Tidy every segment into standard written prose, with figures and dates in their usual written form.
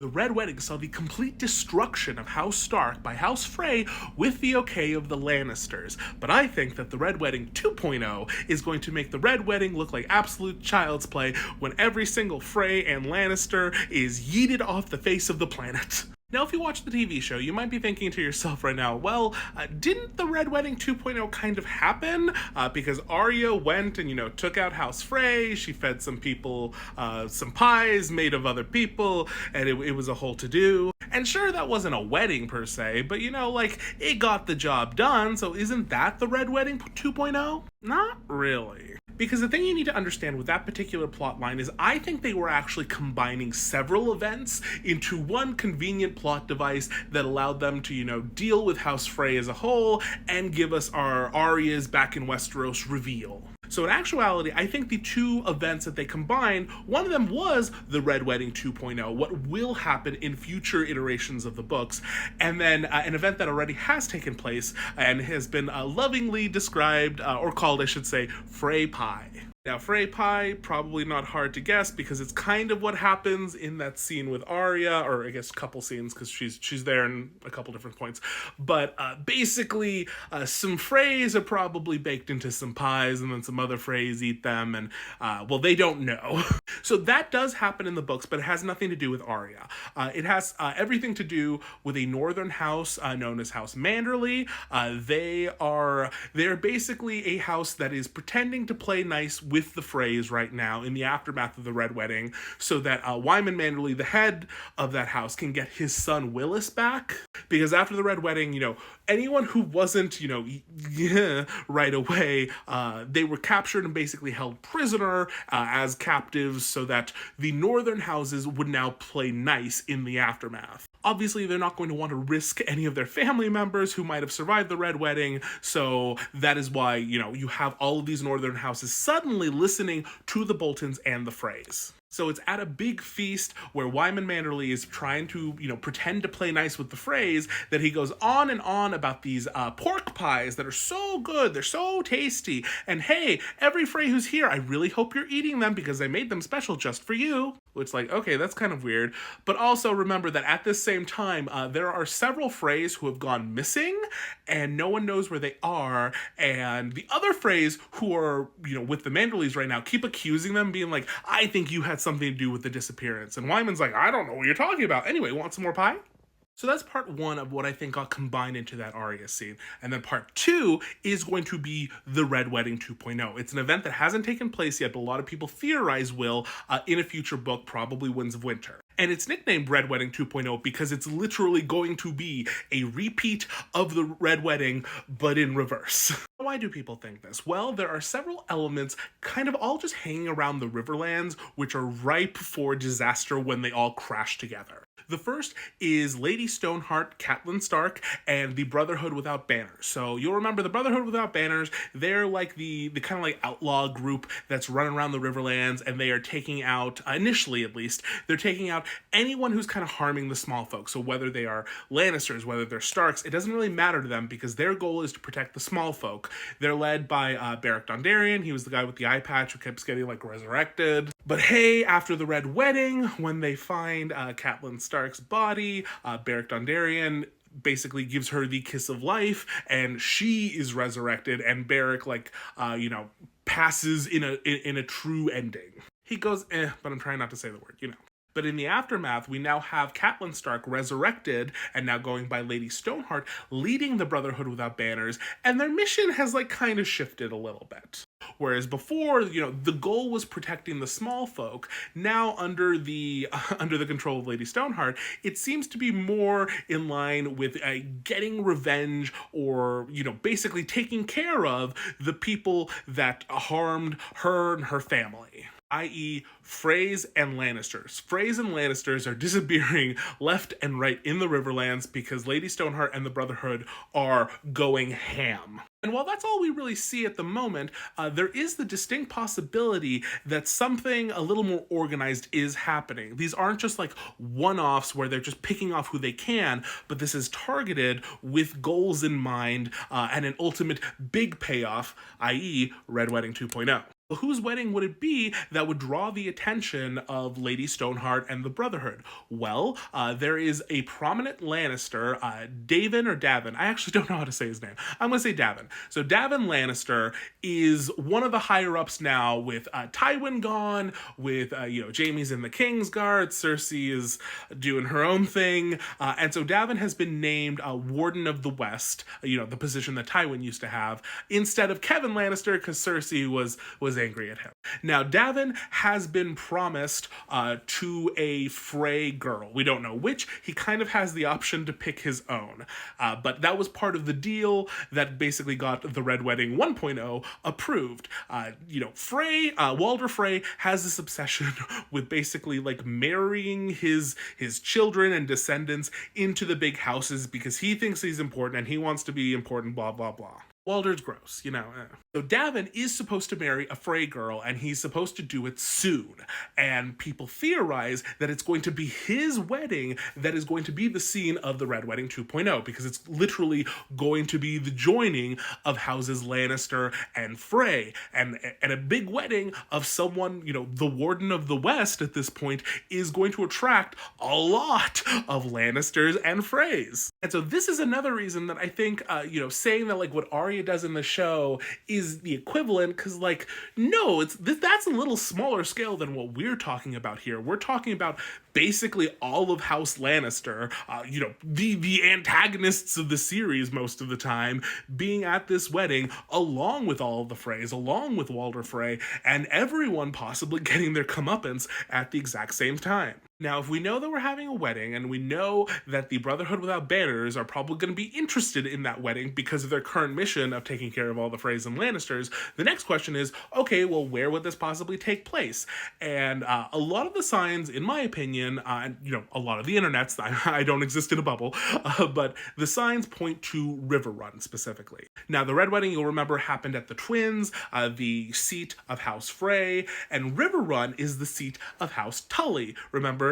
The Red Wedding saw the complete destruction of House Stark by House Frey with the okay of the Lannisters, but I think that the Red Wedding 2.0 is going to make the Red Wedding look like absolute child's play when every single Frey and Lannister is yeeted off the face of the planet. Now, if you watch the TV show, you might be thinking to yourself right now, well, didn't the Red Wedding 2.0 kind of happen? Because Arya went and, took out House Frey, she fed some people some pies made of other people, and it was a whole to-do. And sure, that wasn't a wedding per se, but it got the job done, so isn't that the Red Wedding 2.0? Not really. Because the thing you need to understand with that particular plot line is I think they were actually combining several events into one convenient plot device that allowed them to, deal with House Frey as a whole and give us our Arya's back in Westeros reveal. So in actuality, I think the two events that they combined, one of them was the Red Wedding 2.0, what will happen in future iterations of the books, and then an event that already has taken place and has been lovingly described, or called, I should say, Frey Pie. Now, Frey Pie, probably not hard to guess because it's kind of what happens in that scene with Arya, or I guess couple scenes because she's there in a couple different points. But basically, some Freys are probably baked into some pies, and then some other Freys eat them, and they don't know. So that does happen in the books, but it has nothing to do with Arya. It has everything to do with a northern house known as House Manderley. They're basically a house that is pretending to play nice with the Freys right now in the aftermath of the Red Wedding, so that Wyman Manderley, the head of that house, can get his son Willis back. Because after the Red Wedding, anyone who wasn't, right away, they were captured and basically held prisoner as captives so that the northern houses would now play nice in the aftermath. Obviously, they're not going to want to risk any of their family members who might have survived the Red Wedding, so that is why, you have all of these northern houses suddenly listening to the Boltons and the Freys. So it's at a big feast where Wyman Manderley is trying to, pretend to play nice with the Freys that he goes on and on about these pork pies that are so good, they're so tasty, and hey, every Frey who's here, I really hope you're eating them because I made them special just for you. Which, okay, that's kind of weird. But also remember that at this same time, there are several Freys who have gone missing, and no one knows where they are, and the other Freys who are, with the Manderleys right now keep accusing them, being like, I think you had something to do with the disappearance. And Wyman's like, I don't know what you're talking about. Anyway, want some more pie? So that's part one of what I think got combined into that Arya scene. And then part two is going to be the Red Wedding 2.0. It's an event that hasn't taken place yet, but a lot of people theorize will in a future book, probably Winds of Winter. And it's nicknamed Red Wedding 2.0 because it's literally going to be a repeat of the Red Wedding, but in reverse. Why do people think this? Well, there are several elements kind of all just hanging around the Riverlands, which are ripe for disaster when they all crash together. The first is Lady Stoneheart, Catelyn Stark, and the Brotherhood Without Banners. So you'll remember the Brotherhood Without Banners, they're like the kind of like outlaw group that's running around the Riverlands, and they are taking out, initially at least, they're taking out anyone who's kind of harming the small folk. So whether they are Lannisters, whether they're Starks, it doesn't really matter to them because their goal is to protect the small folk. They're led by Beric Dondarrion. He was the guy with the eye patch who kept getting resurrected. But hey, after the Red Wedding, when they find Catelyn Stark's body, Beric Dondarrion basically gives her the kiss of life, and she is resurrected, and Beric passes in a true ending. He goes, but I'm trying not to say the word, But in the aftermath, we now have Catelyn Stark resurrected and now going by Lady Stoneheart, leading the Brotherhood Without Banners, and their mission has kind of shifted a little bit. Whereas before, the goal was protecting the small folk. Now, under the control of Lady Stoneheart, it seems to be more in line with getting revenge or, basically taking care of the people that harmed her and her family. I.e., Freys and Lannisters. Freys and Lannisters are disappearing left and right in the Riverlands because Lady Stoneheart and the Brotherhood are going ham. And while that's all we really see at the moment, there is the distinct possibility that something a little more organized is happening. These aren't just one-offs where they're just picking off who they can, but this is targeted with goals in mind and an ultimate big payoff, i.e. Red Wedding 2.0. Whose wedding would it be that would draw the attention of Lady Stoneheart and the Brotherhood? Well, there is a prominent Lannister, Davin or Davin. I actually don't know how to say his name. I'm going to say Davin. So Davin Lannister is one of the higher-ups now with Tywin gone, with, Jaime's in the Kingsguard, Cersei is doing her own thing, and so Davin has been named Warden of the West, the position that Tywin used to have, instead of Kevin Lannister, because Cersei was angry at him. Now, Davin has been promised to a Frey girl. We don't know which. He kind of has the option to pick his own. But that was part of the deal that basically got the Red Wedding 1.0 approved. Frey, Walder Frey has this obsession with basically like marrying his children and descendants into the big houses because he thinks he's important and he wants to be important, blah, blah, blah. Walder's gross, So Davin is supposed to marry a Frey girl, and he's supposed to do it soon. And people theorize that it's going to be his wedding that is going to be the scene of the Red Wedding 2.0, because it's literally going to be the joining of houses Lannister and Frey. And a big wedding of someone, the Warden of the West at this point is going to attract a lot of Lannisters and Freys. And so this is another reason that I think, saying that like what Arya does in the show is the equivalent, because no, that's a little smaller scale than what we're talking about here. We're talking about basically all of House Lannister, the antagonists of the series most of the time, being at this wedding along with all of the Freys, along with Walder Frey, and everyone possibly getting their comeuppance at the exact same time. Now, if we know that we're having a wedding, and we know that the Brotherhood Without Banners are probably going to be interested in that wedding because of their current mission of taking care of all the Freys and Lannisters, the next question is, okay, well, where would this possibly take place? And a lot of the signs, in my opinion, and a lot of the internets, I don't exist in a bubble, but the signs point to Riverrun specifically. Now, the Red Wedding, you'll remember, happened at the Twins, the seat of House Frey, and Riverrun is the seat of House Tully. Remember,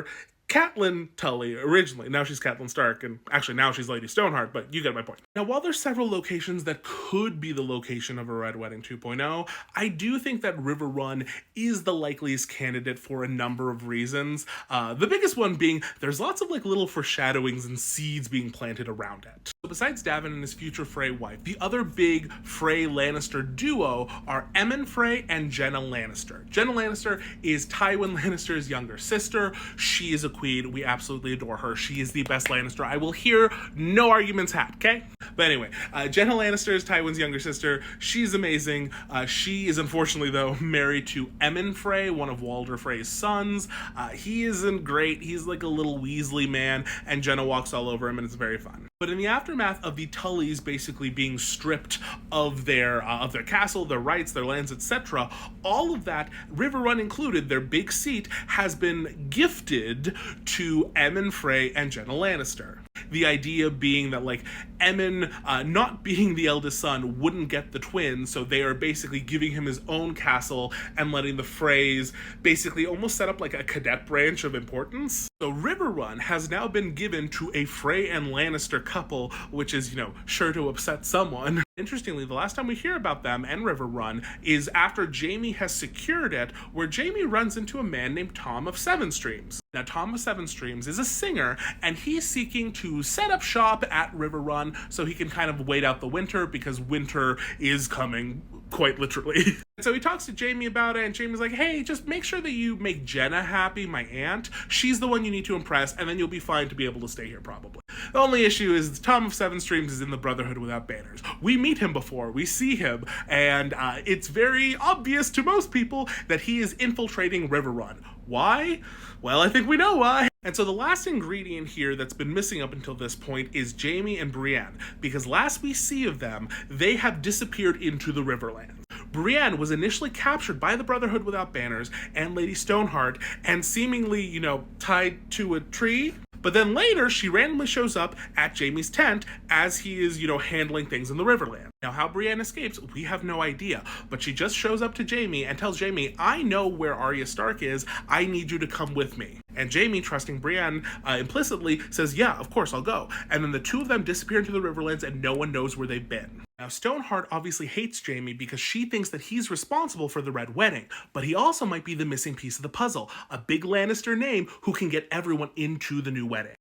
Catelyn Tully originally. Now she's Catelyn Stark, and actually now she's Lady Stoneheart, but you get my point. Now, while there's several locations that could be the location of a Red Wedding 2.0, I do think that Riverrun is the likeliest candidate for a number of reasons. The biggest one being there's lots of little foreshadowings and seeds being planted around it. So besides Davin and his future Frey wife, the other big Frey Lannister duo are Emmon Frey and Jenna Lannister. Jenna Lannister is Tywin Lannister's younger sister. She is a queen. We absolutely adore her. She is the best Lannister. I will hear no arguments had, okay? But anyway, Jenna Lannister is Tywin's younger sister. She's amazing. She is unfortunately, though, married to Emmon Frey, one of Walder Frey's sons. He isn't great. He's like a little Weasley man, and Jenna walks all over him, and it's very fun. But in the aftermath of the Tullys basically being stripped of their castle, their rights, their lands, etc., all of that, Riverrun included, their big seat, has been gifted to Emmon Frey and Jenna Lannister. The idea being that, Emmon, not being the eldest son, wouldn't get the twins, so they are basically giving him his own castle and letting the Freys basically almost set up a cadet branch of importance. So Riverrun has now been given to a Frey and Lannister couple, which is, sure to upset someone. Interestingly, the last time we hear about them and Riverrun is after Jaime has secured it, where Jaime runs into a man named Tom of Seven Streams. Now, Tom of Seven Streams is a singer, and he's seeking to set up shop at Riverrun so he can kind of wait out the winter, because winter is coming, quite literally. And so he talks to Jaime about it, and Jaime's like, hey, just make sure that you make Jenna happy, my aunt. She's the one you need to impress, and then you'll be fine to be able to stay here, probably. The only issue is Tom of Seven Streams is in the Brotherhood Without Banners. We meet him before, we see him, and it's very obvious to most people that he is infiltrating Riverrun. Why? Well, I think we know why. And so the last ingredient here that's been missing up until this point is Jaime and Brienne, because last we see of them, they have disappeared into the Riverlands. Brienne was initially captured by the Brotherhood Without Banners and Lady Stoneheart and seemingly, tied to a tree. But then later, she randomly shows up at Jaime's tent as he is, handling things in the Riverland. Now, how Brienne escapes, we have no idea. But she just shows up to Jaime and tells Jaime, I know where Arya Stark is. I need you to come with me. And Jaime, trusting Brienne implicitly, says, yeah, of course, I'll go. And then the two of them disappear into the Riverlands and no one knows where they've been. Now, Stoneheart obviously hates Jaime because she thinks that he's responsible for the Red Wedding, but he also might be the missing piece of the puzzle, a big Lannister name who can get everyone into the new wedding.